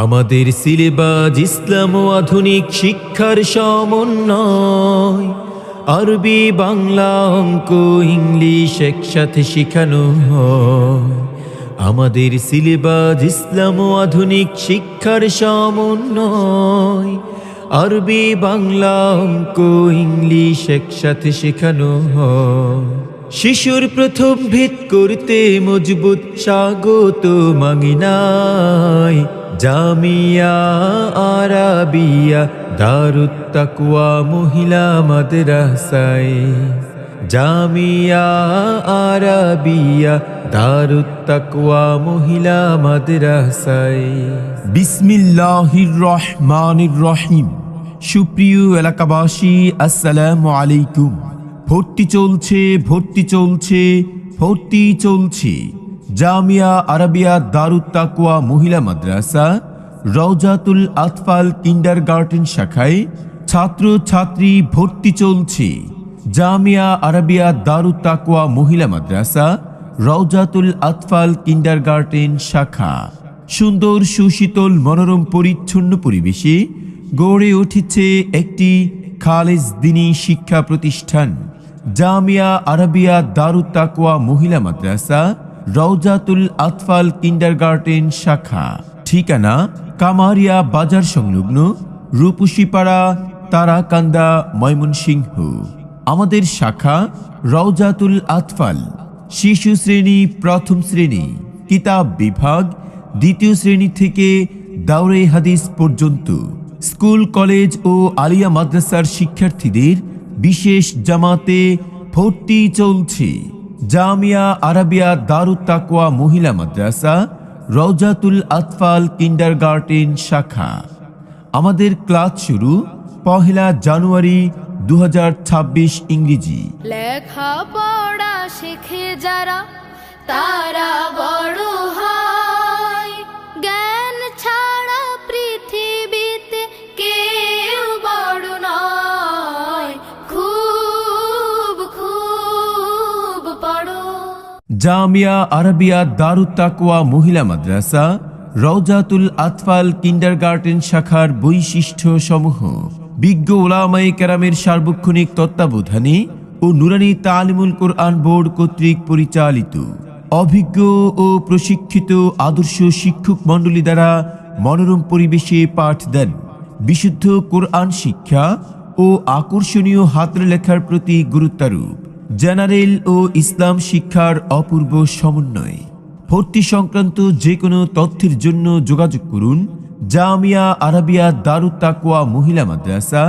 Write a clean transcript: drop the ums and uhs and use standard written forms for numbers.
আমাদের সিলেবাস ইসলাম ও আধুনিক শিক্ষার সমন্বয়। আরবি, বাংলা, অঙ্ক, ইংলিশ একসাথে শেখানো হয়। আমাদের সিলেবাস ইসলাম ও আধুনিক শিক্ষার সমন্বয়। আরবি, বাংলা, অঙ্ক, ইংলিশ একসাথে শেখানো হয়। শিশুর প্রথম ভিত করতে মজবুত স্বাগত মাঙ্গিনাই। জামিয়া আরাবিয়া দারুত তাকওয়া মহিলা মাদ্রাসায়। জামিয়া আরাবিয়া দারুত তাকওয়া মহিলা মাদ্রাসায়। বিসমিল্লাহির রহমানির রহিম। সুপ্রিয় এলাকাবাসী, আসসালামু আলাইকুম। ভর্তি চলছে, ভর্তি চলছে, ভর্তি চলছে। জামিয়া আরাবিয়া দারুত তাকওয়া মহিলা মাদ্রাসা রওজাতুল আতফাল কিন্ডারগার্টেন শাখায় ছাত্র ছাত্রী ভর্তি চলছে। জামিয়া আরাবিয়া দারুত তাকওয়া মহিলা মাদ্রাসা রওজাতুল আতফাল কিন্ডারগার্টেন শাখা সুন্দর, সুশীতল, মনোরম, পরিচ্ছন্ন পরিবেশে গড়ে উঠেছে একটি খালেজ দ্বীনী শিক্ষা প্রতিষ্ঠান। জামিয়া আরাবিয়া দারুত তাকওয়া মহিলা মাদ্রাসা রওজাতুল আতফাল কিন্ডারগার্টেন শাখা। ঠিকানা কামারিয়া বাজার সংলগ্ন রূপসীপাড়া, তারাকান্দা, ময়মনসিংহ। আমাদের শাখা রওজাতুল আতফাল শিশু শ্রেণী, প্রথম শ্রেণী, কিতাব বিভাগ, দ্বিতীয় শ্রেণী থেকে দাওরে হাদিস পর্যন্ত। স্কুল, কলেজ ও আলিয়া মাদ্রাসার শিক্ষার্থীদের বিশেষ জামাতে ভর্তি চলছে। জামিয়া আরাবিয়া দারুত তাকওয়া মহিলা মাদ্রাসা রওজাতুল আতফাল কিন্ডারগার্টেন শাখা। আমাদের ক্লাস শুরু 1 জানুয়ারি 2026 ইংরেজি। লেখা পড়া শিখে যারা তারা বড় হয়। জ্ঞান ছাড়া পৃথিবীতে কেউ বড় নয়। খুব খুব পড়ো। জামিয়া আরাবিয়া দারুত তাকওয়া মহিলা মাদ্রাসা রওজাতুল আতফাল কিন্ডারগার্টেন শাখার বৈশিষ্ট্য সমূহ: বিজ্ঞ উলামায়ে কেরামের সার্বক্ষণিক তত্ত্বাবধানে ও নুরানি তালিমুল কোরআন বোর্ড কর্তৃক পরিচালিত। অভিজ্ঞ ও প্রশিক্ষিত আদর্শ শিক্ষক মণ্ডলী দ্বারা মনোরম পরিবেশে পাঠ দেন। বিশুদ্ধ কোরআন শিক্ষা ও আকর্ষণীয় হাতের লেখার প্রতি গুরুত্বারোপ। জেনারেল ও ইসলাম শিক্ষার অপূর্ব সমন্বয়। ভর্তি সংক্রান্ত যে কোনো তথ্যের জন্য যোগাযোগ করুন জামিয়া আরাবিয়া দারুত তাকওয়া মহিলা মাদ্রাসা